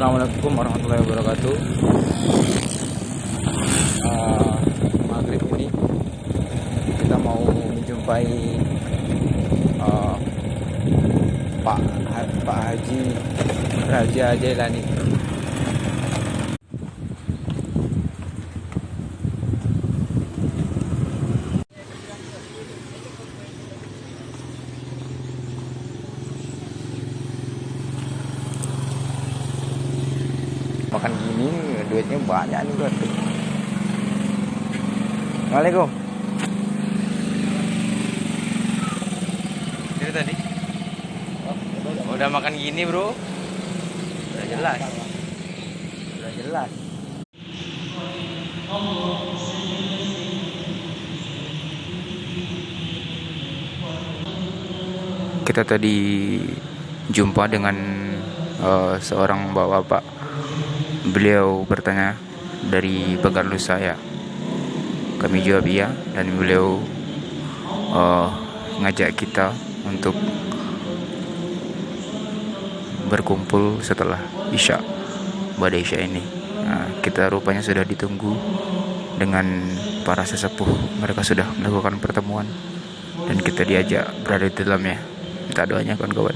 Assalamualaikum warahmatullahi wabarakatuh. Maghrib ini kita mau menjumpai Pak Haji Raja Jailani. Makan gini duitnya banyak nih berarti. Assalamualaikum. Itu tadi. Udah makan gini bro. Udah jelas. Udah jelas. Kita tadi jumpa dengan seorang bapak. Beliau bertanya dari Begarlus saya. Kami jawab iya, dan beliau ngajak kita untuk berkumpul setelah Isya, badai Isya ini. Nah, kita rupanya sudah ditunggu dengan para sesepuh. Mereka sudah melakukan pertemuan dan kita diajak berada di dalamnya. Minta doanya kawan-kawan.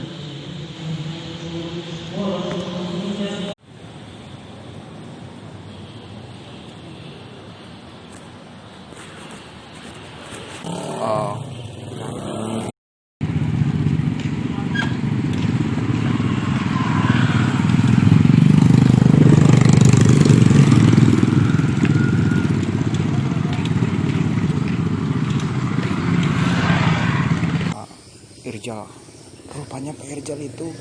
Irjal, rupanya Pak Irjal itu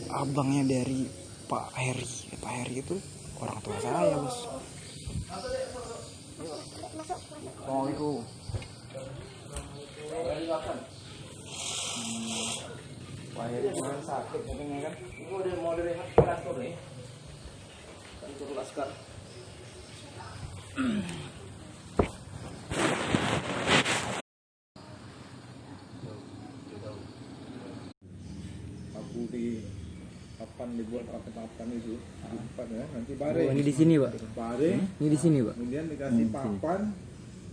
abangnya dari Pak Heri. Pak Heri itu orang tua saya, bos. Assalamualaikum. Pak Heri kemarin sakit katanya kan? Ini udah mau direhat ke kantor nih. Kantor Laskar. Di papan, dibuat papan itu diempat ya, nanti bare. Oh, ini di sini pak. Bare. Ini di sini pak. Kemudian dikasih papan,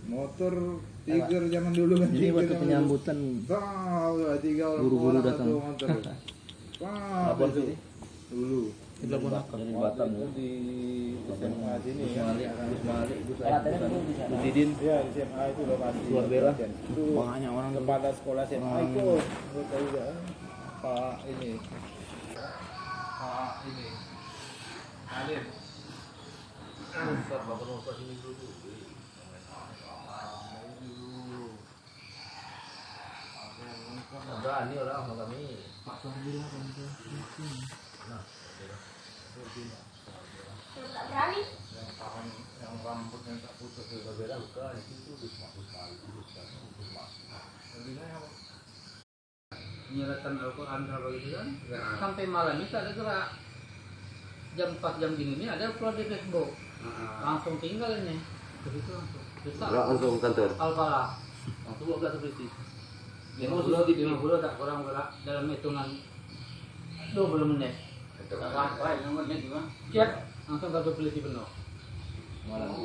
motor tiger zaman dulu kan. Ini waktu penyambutan tiga orang guru-guru datang. Wah, itu dulu. Itu pun Di Batam ya. Di SMA sini ya. Udidin. Ya, di SMA itu lokasi. Luar bela. Itu Banyak orang kepala sekolah SMA ikut. Tahu juga. Pak ini Alim Ustaz bakal ngobrol ini dulu berani orang sama kami Pak Sohila nah berani yang rambutnya tak putus berbeda bukan itu menyerahkan Al-Quran apa gitu kan sampai malam itu ada gerak jam 4 jam dinginnya ada upload di Facebook langsung tinggal ini ke situ langsung kantor Al-Falah langsung agak seperti 50 tak kurang gerak dalam hitungan 20 menit sampai nomornya gimana cek langsung kartu polisi penuh malam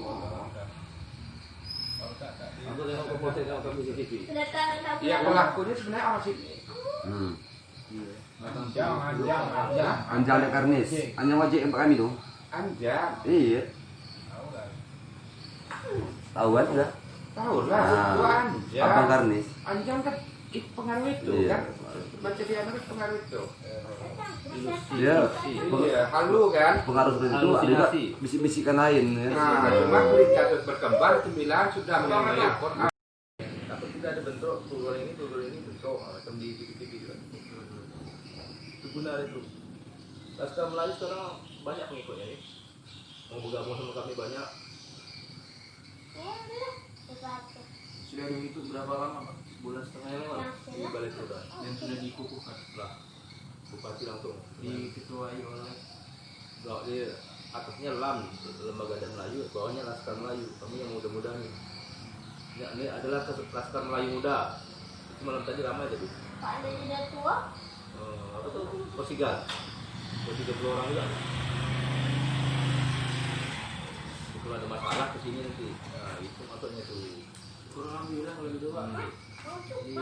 aku tengok komposisi sama CCTV ya pelakunya sebenarnya orang sini Anjang ada Karnis. Anjang wajib empat kami tu. Anjang. Iya. Tahu kan sudah? Tahu lah. Anjang. Abang Karnis. Anjang kan pengaruh itu Iya. kan. Baca di anak pengaruh itu. Iya. Iya, halu kan. Pengaruh seperti itu ada juga bisik-bisikan lain. Ya. Nah, cuma berita berkembang 9 sudah mengenai Al-Quran. Tapi tidak ada bentuk turun ini bentuk macam di TV kan. Itu benar itu. Laskar Melayu sekarang banyak pengikutnya nih. Mau bergabung sama kami banyak. Sudah dihitung berapa lama Pak? Sebulan setengah yang lewat di Balai Kota yang sudah dikukuhkan setelah Bupati langsung diketuai oleh dia atasnya LAM, Lembaga Adat Melayu, bawahnya Laskar Melayu. Kami yang muda-muda nih. Ya, ini adalah Laskar Melayu Muda. Itu malam tadi ramai tadi. Pak ada tidak tua? Apa tuh? Posigal. buat 30 orang juga. Kalau ada masalah kesini nanti, nah itu maksudnya tuh. Kurang bilang kalau gitu Pak. Jadi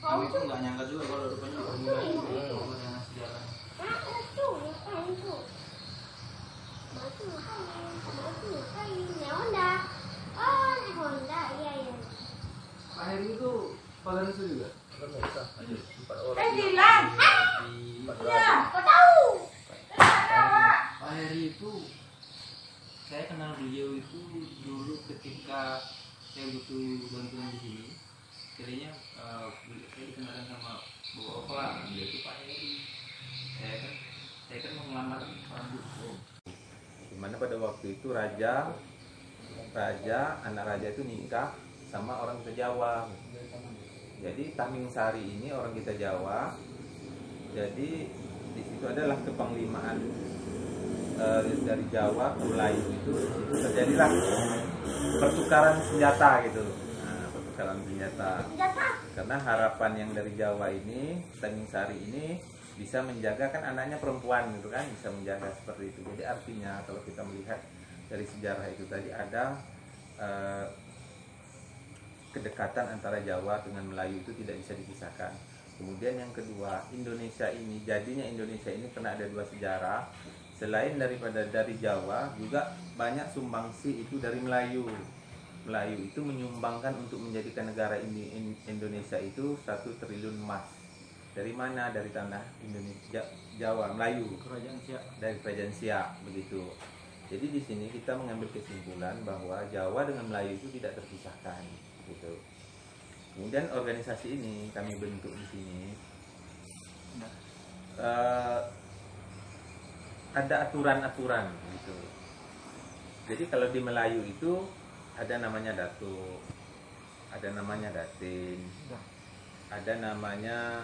kami pun nggak nyangka juga kalau depannya mulai dengan sejarah. Pak Heri itu Pagarisa juga? Lanjut, 4 orang. Pak Heri itu saya kenal beliau itu dulu ketika saya butuh bantuan di sini. Kayaknya saya dikenalkan sama Bu Opa, dia itu Pak Heri. Saya kan mau ngelamar orang Bu. Dimana pada waktu itu raja anak raja itu nikah sama orang kita Jawa. Jadi Taming Sari ini orang kita Jawa. Jadi di situ adalah kepanglimaan dari Jawa ke Melayu itu terjadilah pertukaran senjata gitu. Nah, pertukaran senjata. Karena harapan yang dari Jawa ini, Taming Sari ini bisa menjaga kan anaknya perempuan gitu kan, bisa menjaga seperti itu. Jadi artinya kalau kita melihat dari sejarah itu tadi ada kedekatan antara Jawa dengan Melayu itu tidak bisa dipisahkan. Kemudian yang kedua, Indonesia ini jadinya Indonesia ini karena ada dua sejarah. Selain daripada dari Jawa juga banyak sumbangsi itu dari Melayu. Melayu itu menyumbangkan untuk menjadikan negara ini Indonesia itu 1 triliun emas. Dari mana? Dari tanah Indonesia, Jawa, Melayu. Kerajaan Siak. Dari Kerajaan Siak begitu. Jadi di sini kita mengambil kesimpulan bahwa Jawa dengan Melayu itu tidak terpisahkan, gitu. Kemudian organisasi ini kami bentuk di sini. Ada aturan-aturan, gitu. Jadi kalau di Melayu itu ada namanya datuk, ada namanya datin, ada namanya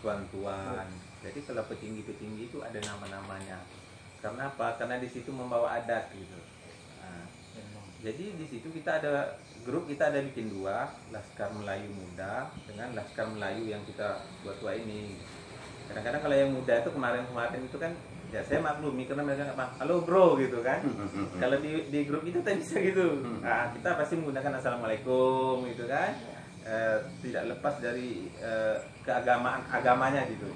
tuan-tuan. Jadi kalau petinggi-petinggi itu ada nama-namanya. Karena apa? Karena di situ membawa adat gitu. Nah, jadi di situ kita ada grup, kita ada bikin 2, Laskar Melayu Muda dengan Laskar Melayu yang kita tua-tua ini. Kadang-kadang kalau yang muda itu kemarin-kemarin itu kan ya saya maklumi karena mereka nggak halo bro gitu kan. Kalau di grup itu tak bisa gitu. Nah, kita pasti menggunakan assalamualaikum gitu kan. Tidak lepas dari agamanya gitu.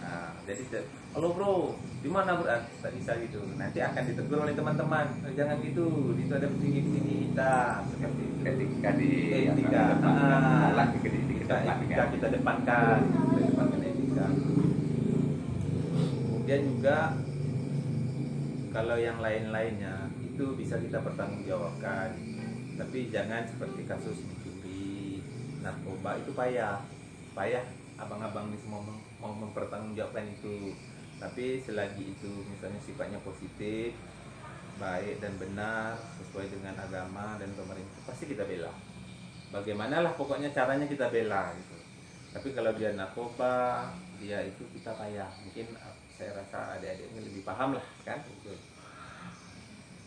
Nah, jadi halo bro, di mana bro? Tak bisa gitu. Nanti akan ditegur oleh teman-teman. Jangan gitu. Itu ada petinggi-petinggi kita. Seperti itu. Ketika di Etika. etika Kita depankan. Kita depankan etika. Kemudian juga kalau yang lain-lainnya itu bisa kita pertanggungjawabkan. Tapi jangan seperti kasus mencuri, narkoba itu payah abang-abang ini semua mau mempertanggungjawabkan itu. Tapi selagi itu misalnya sifatnya positif, baik dan benar sesuai dengan agama dan pemerintah, pasti kita bela. Bagaimanalah pokoknya caranya kita bela gitu. Tapi kalau dia narkoba, dia itu kita payah. Mungkin saya rasa adik-adiknya lebih paham lah kan gitu.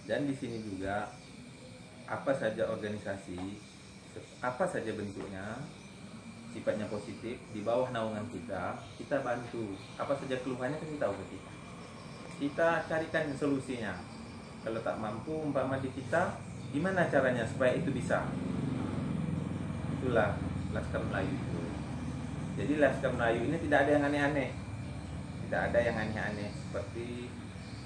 Dan di sini juga apa saja organisasi, apa saja bentuknya, sifatnya positif, di bawah naungan kita bantu. Apa saja keluhannya kan kita tahu ke kita. Kita carikan solusinya. Kalau tak mampu umpama di kita, gimana caranya supaya itu bisa? Itulah Laskar Melayu itu. Jadi Laskar Melayu ini tidak ada yang aneh-aneh. Tidak ada yang aneh-aneh. Seperti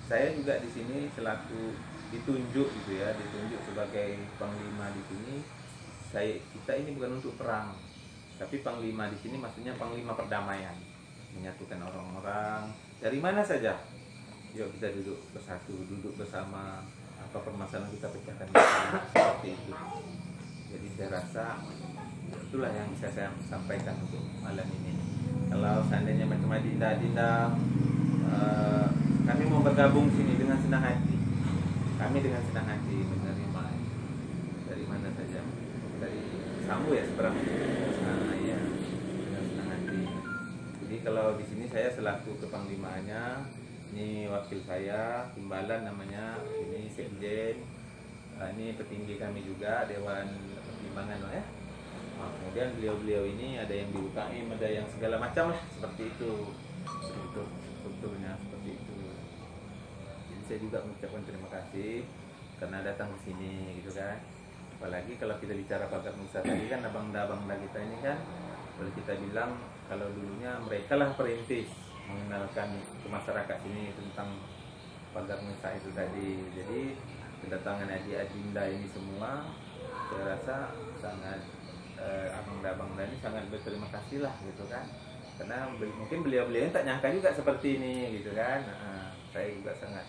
saya juga di sini selaku ditunjuk gitu ya, ditunjuk sebagai panglima di sini. Kita ini bukan untuk perang. Tapi panglima di sini maksudnya panglima perdamaian, menyatukan orang-orang dari mana saja. Yuk kita duduk bersatu, duduk bersama, apa permasalahan kita pecahkan bersama, seperti itu. Jadi saya rasa itulah yang bisa saya sampaikan untuk malam ini. Kalau seandainya macam Dinda, kami mau bergabung sini dengan senang hati. Kami dengan senang hati menerima dari mana saja, dari Sambu ya seberang. Iya, dengan senang hati. Jadi kalau di sini saya selaku kepanglimaannya, ini wakil saya, timbalan namanya, ini sekjen, ini petinggi kami juga, dewan pertimbangan ya. Nah, kemudian beliau-beliau ini ada yang di UKM, ada yang segala macam lah, seperti itu strukturnya seperti itu. juga mengucapkan terima kasih karena datang ke sini gitu kan. Apalagi kalau kita bicara Pagar Nusa tadi kan abang-abang kita ini kan boleh kita bilang kalau dulunya mereka lah perintis mengenalkan ke masyarakat sini tentang Pagar Nusa itu tadi. Jadi kedatangan Adi Adinda ini semua saya rasa sangat abang-abang ini sangat berterima kasih lah gitu kan, karena mungkin beliau-beliau tak nyangka juga seperti ini gitu kan. Saya juga sangat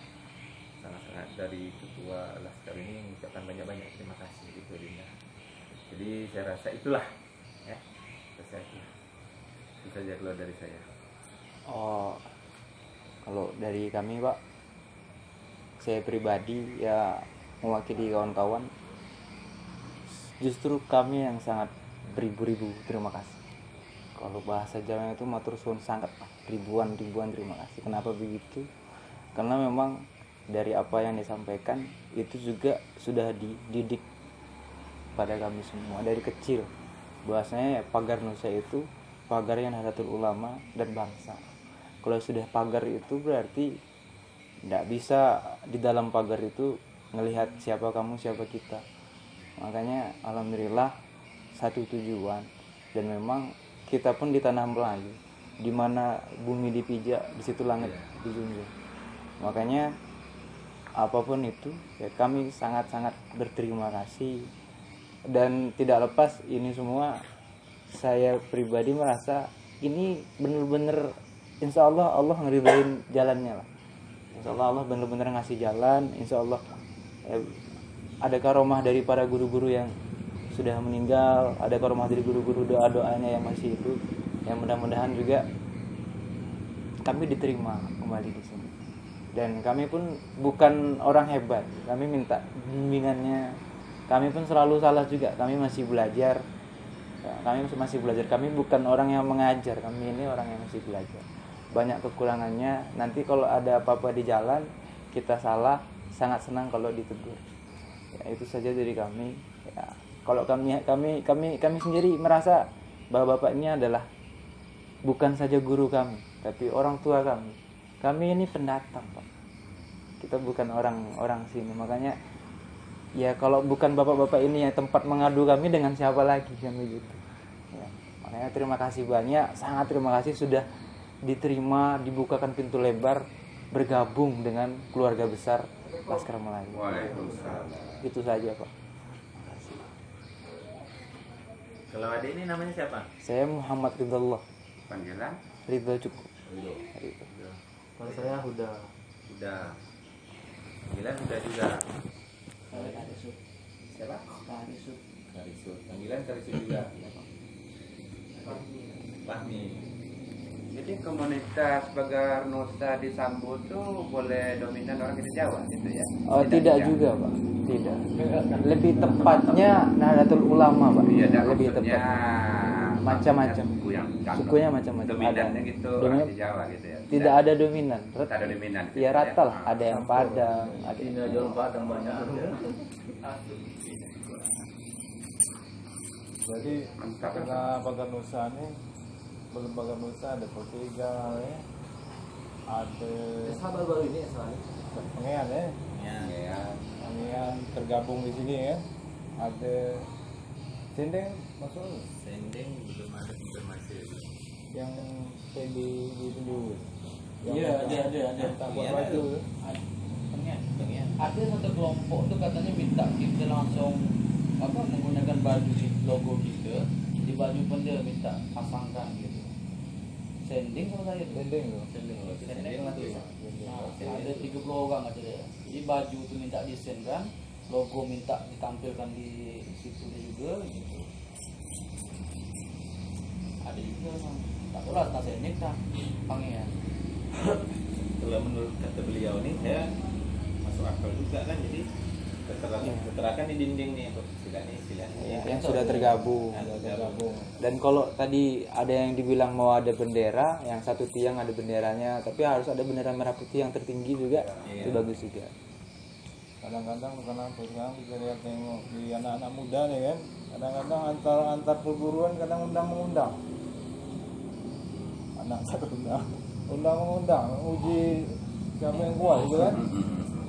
dari ketua Laskar ini mengucapkan banyak-banyak terima kasih gitu Dinda. Jadi saya rasa itulah ya, itu saja keluar dari saya. Oh, kalau dari kami Pak, saya pribadi ya mewakili kawan-kawan, justru kami yang sangat beribu-ribu terima kasih. Kalau bahasa Jawa itu matur suwun sangat, ribuan terima kasih. Kenapa begitu? Karena memang dari apa yang disampaikan itu juga sudah dididik pada kami semua dari kecil. Bahwasanya Pagar Nusa itu pagar yang Nahdlatul Ulama dan bangsa. Kalau sudah pagar itu berarti tidak bisa di dalam pagar itu melihat siapa kamu siapa kita. Makanya alhamdulillah satu tujuan, dan memang kita pun di tanah Melayu, di mana bumi dipijak, di situ langit dijunjung. Makanya apapun itu ya kami sangat-sangat berterima kasih, dan tidak lepas ini semua saya pribadi merasa ini benar-benar insya Allah Allah ngeribain jalannya lah. Insya Allah benar-benar ngasih jalan. Insya Allah ada karomah dari para guru-guru yang sudah meninggal, ada karomah dari guru-guru doa-doanya yang masih hidup, yang mudah-mudahan juga kami diterima kembali di sini. Dan kami pun bukan orang hebat, kami minta bimbingannya. Kami pun selalu salah juga, kami masih belajar. Kami bukan orang yang mengajar, kami ini orang yang masih belajar. Banyak kekurangannya. Nanti kalau ada apa-apa di jalan kita salah, sangat senang kalau ditegur. Ya, itu saja dari kami. Ya, kalau kami sendiri merasa bahwa Bapak ini adalah bukan saja guru kami, tapi orang tua kami. Kami ini pendatang, Pak. Kita bukan orang sini. Makanya ya kalau bukan bapak-bapak ini yang tempat mengadu kami, dengan siapa lagi kan begitu. Ya, makanya terima kasih banyak, sangat terima kasih sudah diterima, dibukakan pintu lebar bergabung dengan keluarga besar Laskar Melayu. Itu saja Pak. Kalau adik ini namanya siapa? Saya Muhammad Ridhallah. Panggilan? Ridho cukup. Kalau saya udah Panggilan udah juga. Karisut. Siapa? Karisut. Karisut. Panggilan Karisut juga. Fahmi. Jadi komunitas Pagar Nusa di Sambo tuh boleh dominan orang dari Jawa gitu ya? Oh tidak juga Pak, tidak. Lebih tepatnya Nahdlatul Ulama Pak. Iya, lebih maksudnya tepat. Macam-macam. Sukunya macam-macam. dominannya Ada. gitu Dominan. orang di Jawa gitu ya? Tidak ada dominan. Tak ada dominan. gitu Ya rata lah. Ada yang Padang, ada Ini aja orang Padang banyak. Jadi karena Pagar Nusa ini belum Pagar Nusa ada Potiga ya, ada Baru ini soalnya. Pengean ya, Ya. Pengean tergabung di sini ya, ada Sendeng masuk Sending belum ada konfirmasi. yang di dulu. Iya, ada. Tak buat baju. Ada satu kelompok tuh katanya minta kita langsung menggunakan baju logo kita di baju pun dia minta pasangkan gitu. Sending kalau saya tuh. Sendeng tuh. Sending lah tuh. Ada 30 orang aja dia. Jadi baju tuh minta desain kan, logo minta ditampilkan di situ juga gitu. Ada juga bang. Tak tahu lah, tak saya nikah pangeran. Kalau menurut kata beliau nih saya masuk akal juga kan, jadi terterakan di dinding nih istilahnya. yang sudah tergabung. Dan kalau tadi ada yang dibilang mau ada bendera, yang satu tiang ada benderanya, tapi harus ada bendera merah putih yang tertinggi juga. Itu bagus juga. Kadang-kadang karena sekarang kita lihat tengok di anak-anak muda nih kan, kadang-kadang antar perguruan kadang undang-mengundang. Anak satu undang mengundang, uji siapa yang kuat gitu kan.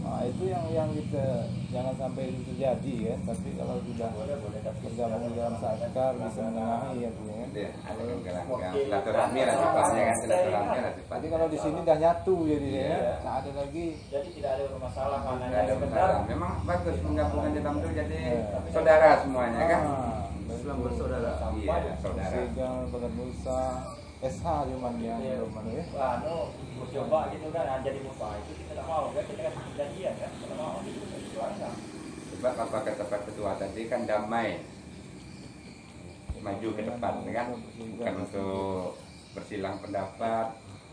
Nah, itu yang kita jangan sampai itu terjadi kan. Tapi kalau sudah bergabung dalam Satkar bisa menengahi ya kan. Silaturahmi lah sifatnya kan, silaturahmi lah sifatnya. Jadi kalau di sini udah nyatu jadi ya, tak ada lagi. Jadi tidak ada masalah karena Nggak ada masalah. Memang bagus menggabungkan di dalam itu jadi saudara semuanya kan. Islam bersaudara. Iya, saudara. Segal, Bagat Nusa, SH cuman yang belum ada ya. mau coba gitu kan jadi musuh itu kita tidak mau kan, kita kasih perjanjian kan, kita mau gitu kan. Sebab apa kata Pak Ketua tadi kan damai, maju ke depan kan, bukan untuk bersilang pendapat,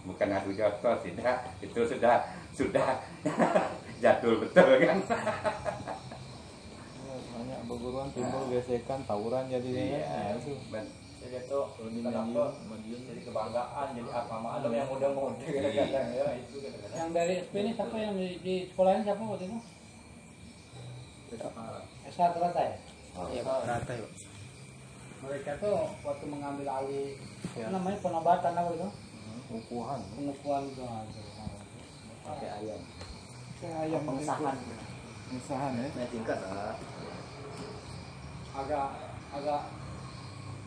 bukan adu jotos, tidak, itu sudah jadul betul kan. Banyak perguruan timbul gesekan, tawuran jadinya Iya, ya. Nah, itu Jadi itu jadi kebanggaan, jadi apa maklum yang muda-muda kadang-kadang ya itu kadang-kadang. Yang dari SP ini siapa yang di sekolahnya siapa waktu itu? Esa Terata ya? Iya, Pak. Rata ya, Pak. Mereka tuh waktu mengambil alih apa namanya penobatan apa itu? upuhan. Pengukuhan itu. Pakai ayam. Kayak ayam Pengesahan. pengesahan ya. Naik tingkat lah.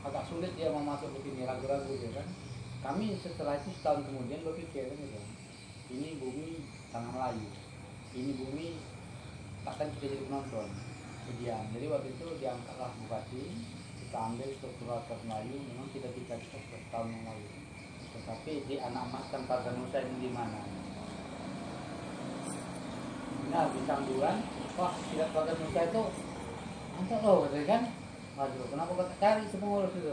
Agak sulit dia mau masuk ke sini, ragu-ragu dia kan. Kami setelah itu setahun kemudian berpikir kan gitu. Ini bumi tanah Melayu. Ini bumi takkan kita jadi penonton. Kemudian, jadi waktu itu diangkatlah bupati, kita ambil struktural Khas Melayu, memang kita setahun yang lalu. Tetapi dianamatkan Parga Nusa ini di mana? Nah, di Samburan, wah tidak Parga Nusa itu mantap loh, katanya kan? Waduh, kenapa kau tak cari si pengurus itu?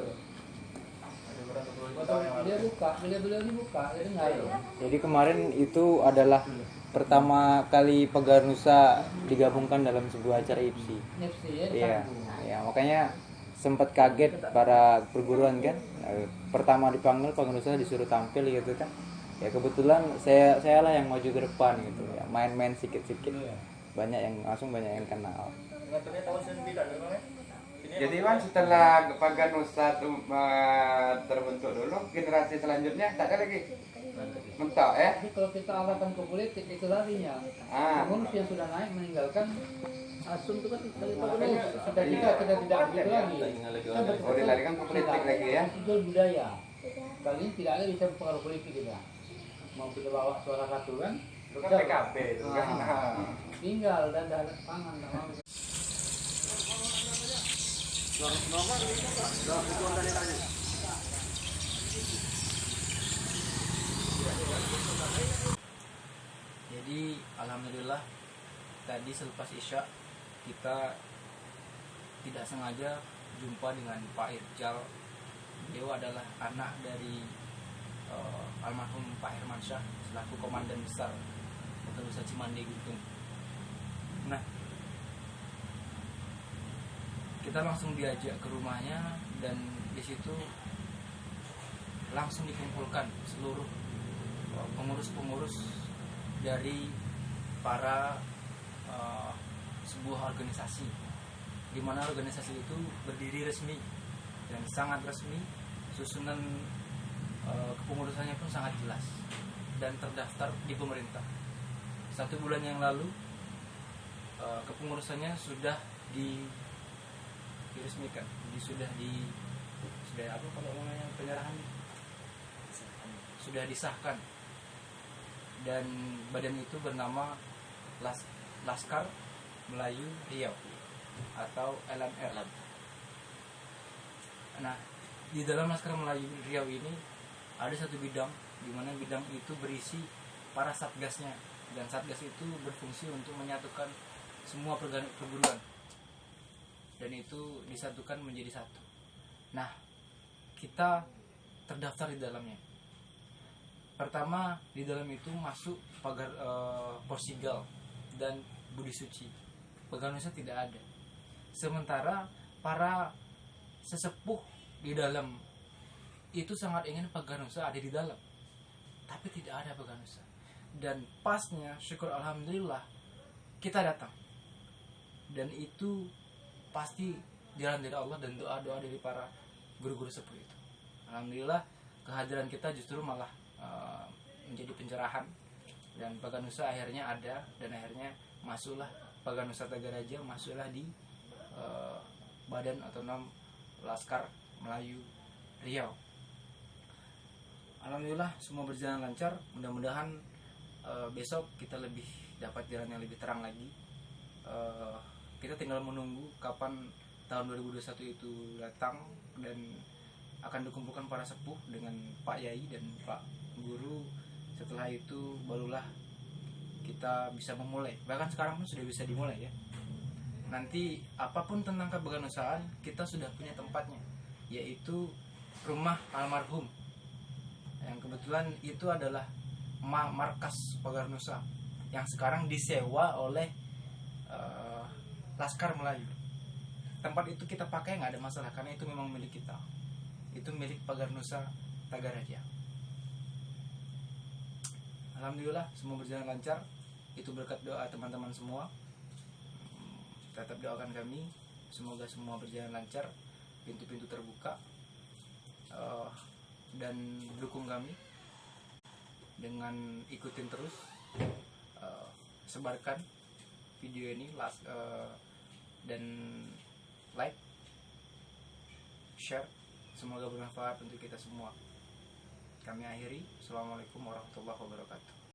Dia buka, beliau ini buka, jadi nggak ada. Jadi kemarin itu adalah pertama kali Pagar Nusa digabungkan dalam sebuah acara IPSI. Nipsi ya, Iya, Sambu. ya makanya sempat kaget para perguruan kan. Pertama dipanggil Pagar Nusa disuruh tampil gitu kan. Ya kebetulan saya lah yang maju ke depan gitu ya, main-main sikit-sikit. Banyak yang banyak yang kenal. Jadi Wan setelah Pagar Nusa terbentuk dulu, generasi selanjutnya tak ada lagi mentok ya. Tapi kalau kita arahkan ke politik itu larinya. Pengurus yang sudah naik meninggalkan asum itu kan dari pengurus. Kita tidak begitu lagi. Oh dilarikan ke politik lagi ya. Itu budaya. Kali ini tidak ada bisa pengaruh politik kita. Mau kita bawa suara satu kan? Itu kan PKB itu kan. Tinggal dan ada pangan. Jadi alhamdulillah tadi selepas Isya kita tidak sengaja jumpa dengan Pak Irjal. Beliau adalah anak dari almarhum Pak Hermansyah selaku komandan besar Hotel Nusa Cimande Gutung. Nah, kita langsung diajak ke rumahnya dan di situ langsung dikumpulkan seluruh pengurus-pengurus dari para sebuah organisasi, di mana organisasi itu berdiri resmi dan sangat resmi, susunan kepengurusannya pun sangat jelas dan terdaftar di pemerintah. 1 bulan yang lalu kepengurusannya sudah diresmikan, sudah apa kalau namanya penyerahan, sudah disahkan, dan badan itu bernama Laskar Melayu Riau atau LMR. Nah, di dalam Laskar Melayu Riau ini ada satu bidang di mana bidang itu berisi para satgasnya, dan satgas itu berfungsi untuk menyatukan semua perguruan dan itu disatukan menjadi satu. Nah, kita terdaftar di dalamnya. Pertama di dalam itu masuk Pagar Porsigal dan Budi Suci. Pagar Nusa tidak ada. Sementara para sesepuh di dalam itu sangat ingin Pagar Nusa ada di dalam, tapi tidak ada Pagar Nusa. Dan pasnya syukur alhamdulillah kita datang, dan itu pasti jalan dari Allah dan doa-doa dari para guru-guru sepuh itu. Alhamdulillah kehadiran kita justru malah menjadi pencerahan dan Paganusa akhirnya ada, dan akhirnya masuklah Paganusa Tagaraja masuklah di Badan Otonom Laskar Melayu Riau. Alhamdulillah semua berjalan lancar. Mudah-mudahan besok kita lebih dapat jalan yang lebih terang lagi. Kita tinggal menunggu kapan tahun 2021 itu datang dan akan dikumpulkan para sepuh dengan Pak Yai dan Pak Guru. Setelah itu barulah kita bisa memulai. Bahkan sekarang pun sudah bisa dimulai ya. Nanti apapun tentang kebaganusaan kita sudah punya tempatnya, yaitu rumah almarhum. Yang kebetulan itu adalah markas Paganusa yang sekarang disewa oleh Laskar Melayu. Tempat itu kita pakai nggak ada masalah karena itu memang milik kita. Itu milik Paganusa Tagaraja. Alhamdulillah semua berjalan lancar. Itu berkat doa teman-teman semua. Tetap doakan kami, semoga semua berjalan lancar, pintu-pintu terbuka, dan dukung kami dengan ikutin terus, sebarkan video ini, dan like, share, semoga bermanfaat untuk kita semua. Kami akhiri, Assalamualaikum warahmatullahi wabarakatuh.